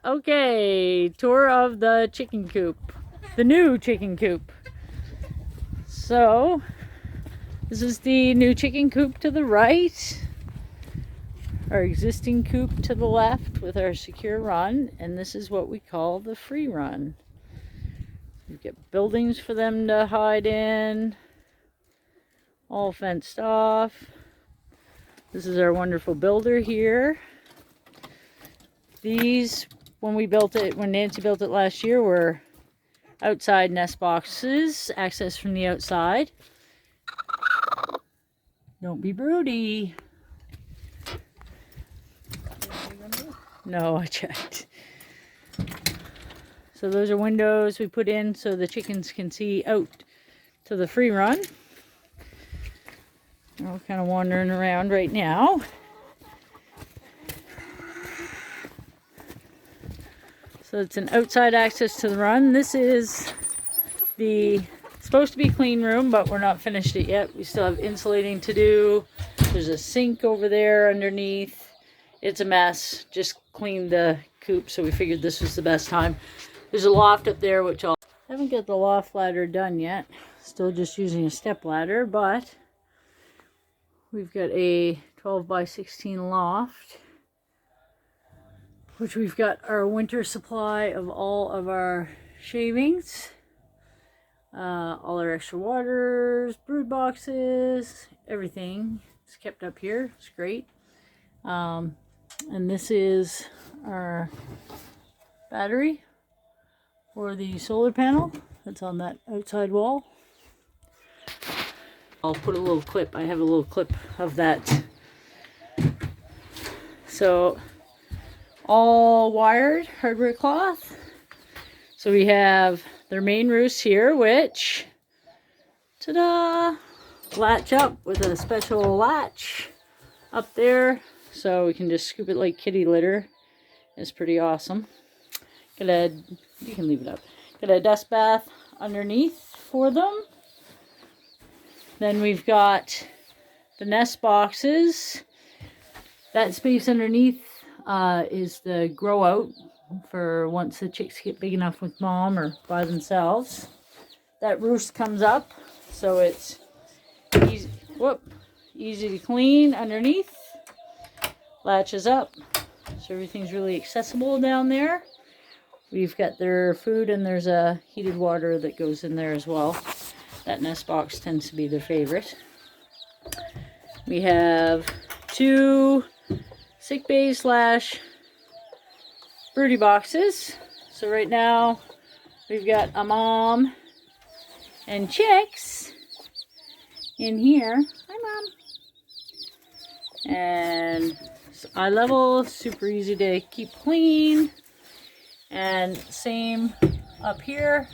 Okay, tour of the chicken coop. The new chicken coop. So, this is the new chicken coop to the right. Our existing coop to the left with our secure run. And this is what we call the free run. You get buildings for them to hide in. All fenced off. This is our wonderful builder here. These, when Nancy built it last year, were outside nest boxes, access from the outside. Don't be broody. No, I checked. So those are windows we put in so the chickens can see out to the free run. We're kind of wandering around right now. So it's an outside access to the run. This is the supposed to be clean room, but we're not finished it yet. We still have insulating to do. There's a sink over there underneath. It's a mess. Just cleaned the coop, so we figured this was the best time. There's a loft up there, which I haven't got the loft ladder done yet. Still just using a step ladder, but we've got a 12 by 16 loft, which we've got our winter supply of all of our shavings, all our extra waters, brood boxes, everything is kept up here. It's great. And this is our battery for the solar panel that's on that outside wall. I'll put a little clip. I have a little clip of that. So all wired hardware cloth. So we have their main roost here, which, ta-da, latch up with a special latch up there, so we can just scoop it like kitty litter. It's pretty awesome. You can leave it up. Got a dust bath underneath for them. Then we've got the nest boxes. That space underneath is the grow out for once the chicks get big enough with mom or by themselves. That roost comes up, so it's easy to clean underneath. Latches up, so everything's really accessible down there. We've got their food, and there's a heated water that goes in there as well. That nest box tends to be their favorite. We have 2 sick bay / broody boxes. So right now we've got a mom and chicks in here. Hi, Mom. And it's eye level, super easy to keep clean. And same up here.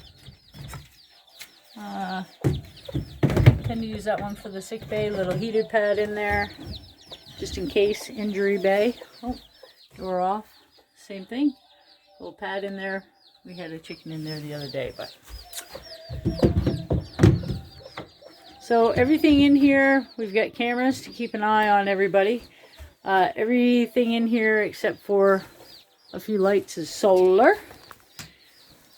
Tend to use that one for the sick bay. Little heated pad in there, just in case. Injury bay. Oh, door off. Same thing. Little pad in there. We had a chicken in there the other day, but. So everything in here, we've got cameras to keep an eye on everybody. Everything in here except for a few lights is solar.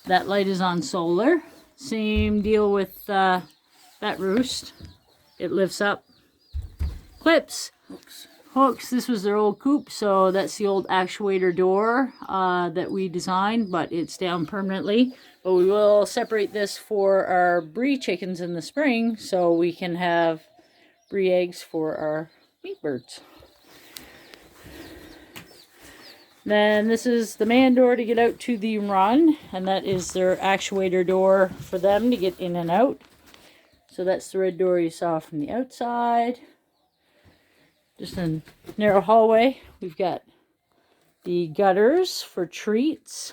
That light is on solar. Same deal with that roost. It lifts up. Clips. Hooks. This was their old coop, so that's the old actuator door that we designed, but it's down permanently. But we will separate this for our brie chickens in the spring, so we can have brie eggs for our meat birds. Then this is the man door to get out to the run, and that is their actuator door for them to get in and out. So that's the red door you saw from the outside. Just a narrow hallway. We've got the gutters for treats.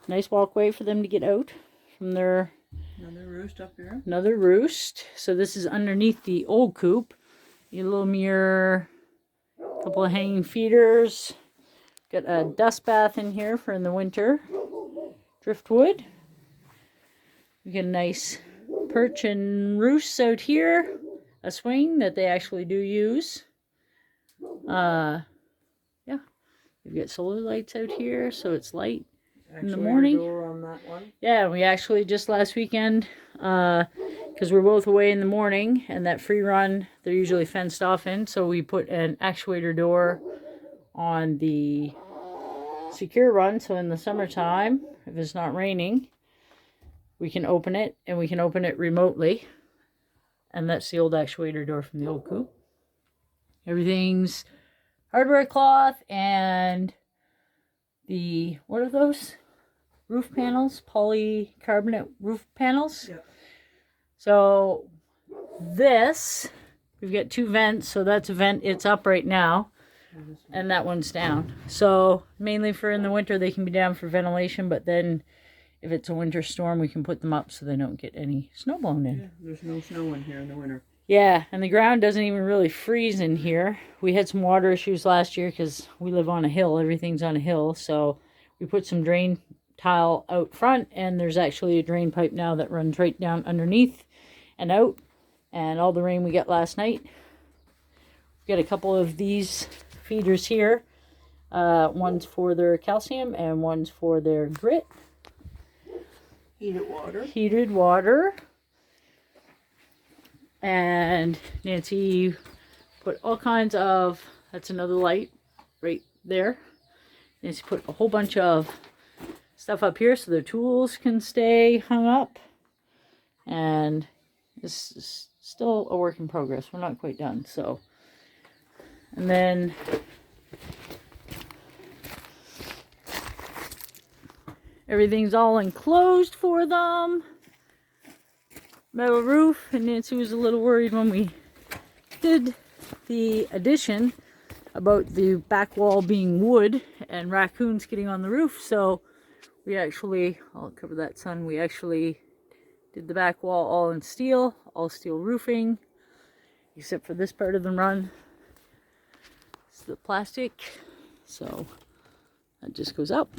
Nice walkway for them to get out from their... Another roost up here. Another roost. So this is underneath the old coop. A little mirror, a couple of hanging feeders. Got a dust bath in here for in the winter. Driftwood. We get a nice perch and roost out here. A swing that they actually do use. We've got solar lights out here, so it's light in the Actuator morning. door on that one. Yeah, we actually just last weekend, because we're both away in the morning, and that free run, they're usually fenced off in, so we put an actuator door on the secure run, so in the summertime, if it's not raining, we can open it, and we can open it remotely. And that's the old actuator door from the old Coop. Everything's hardware cloth and the, what are those? Roof panels, polycarbonate roof panels. Yep. So this, we've got 2 vents, so that's a vent, it's up right now, and that one's down. So mainly for in the winter, they can be down for ventilation, but then if it's a winter storm, we can put them up so they don't get any snow blown in. Yeah, there's no snow in here in the winter. Yeah, and the ground doesn't even really freeze in here. We had some water issues last year because we live on a hill. Everything's on a hill, so we put some drain tile out front, and there's actually a drain pipe now that runs right down underneath and out. And all the rain we got last night. We've got a couple of these feeders here. One's for their calcium and one's for their grit. Heated water. Heated water. And Nancy put all kinds of, that's another light right there. Nancy put a whole bunch of stuff up here so their tools can stay hung up. And this is still a work in progress. We're not quite done, so. And then everything's all enclosed for them. Metal roof, and Nancy was a little worried when we did the addition about the back wall being wood and raccoons getting on the roof. So we actually, I'll cover that sun, we actually did the back wall all in steel, all steel roofing, except for this part of the run. It's the plastic, so that just goes up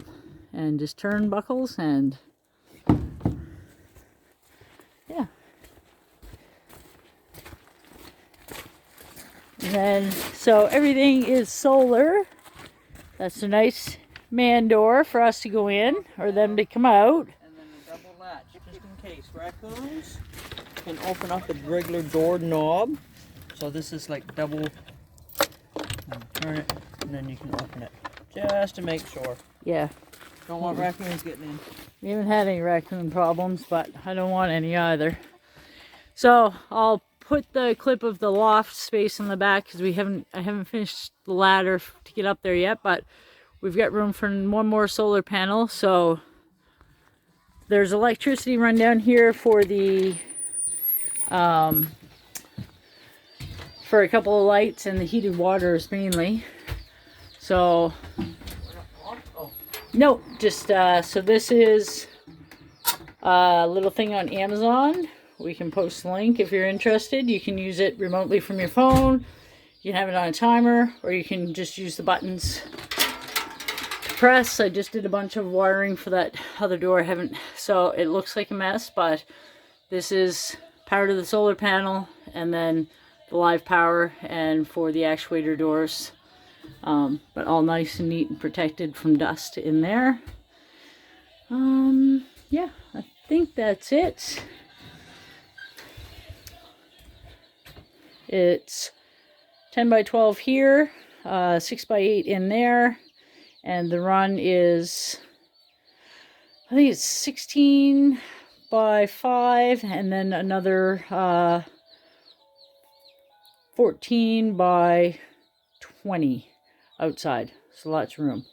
and just turnbuckles, and yeah. And then, so everything is solar. That's a nice man door for us to go in, or them to come out. And then a double latch, just in case. Raccoons can open up a regular door knob. So this is like double, turn it, and then you can open it. Just to make sure. Yeah. Don't want raccoons getting in. We haven't had any raccoon problems, but I don't want any either. So I'll put the clip of the loft space in the back because I haven't finished the ladder to get up there yet, but we've got room for one more solar panel. So there's electricity run down here for the for a couple of lights, and the heated waters mainly. So no, just so this is a little thing on Amazon. We can post the link if you're interested. You can use it remotely from your phone. You can have it on a timer, or you can just use the buttons to press. I just did a bunch of wiring for that other door. I haven't, so it looks like a mess, but this is power to the solar panel, and then the live power, and for the actuator doors. But all nice and neat and protected from dust in there. Yeah, I think that's it. It's 10 by 12 here, 6 by 8 in there, and the run is, I think it's 16 by 5, and then another 14 by 20 outside, so lots of room.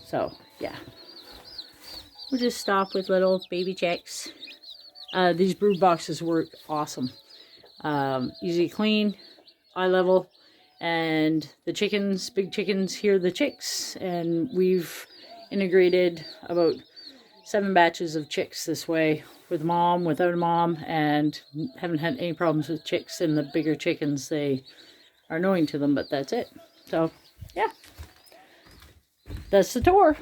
So yeah, we'll just stop with little baby chicks. These brood boxes work awesome. Easy to clean, eye level, and the chickens, big chickens, hear the chicks, and we've integrated about 7 batches of chicks this way, with mom, without a mom, and haven't had any problems with chicks. And the bigger chickens, they are annoying to them, but that's it. So yeah, that's the tour.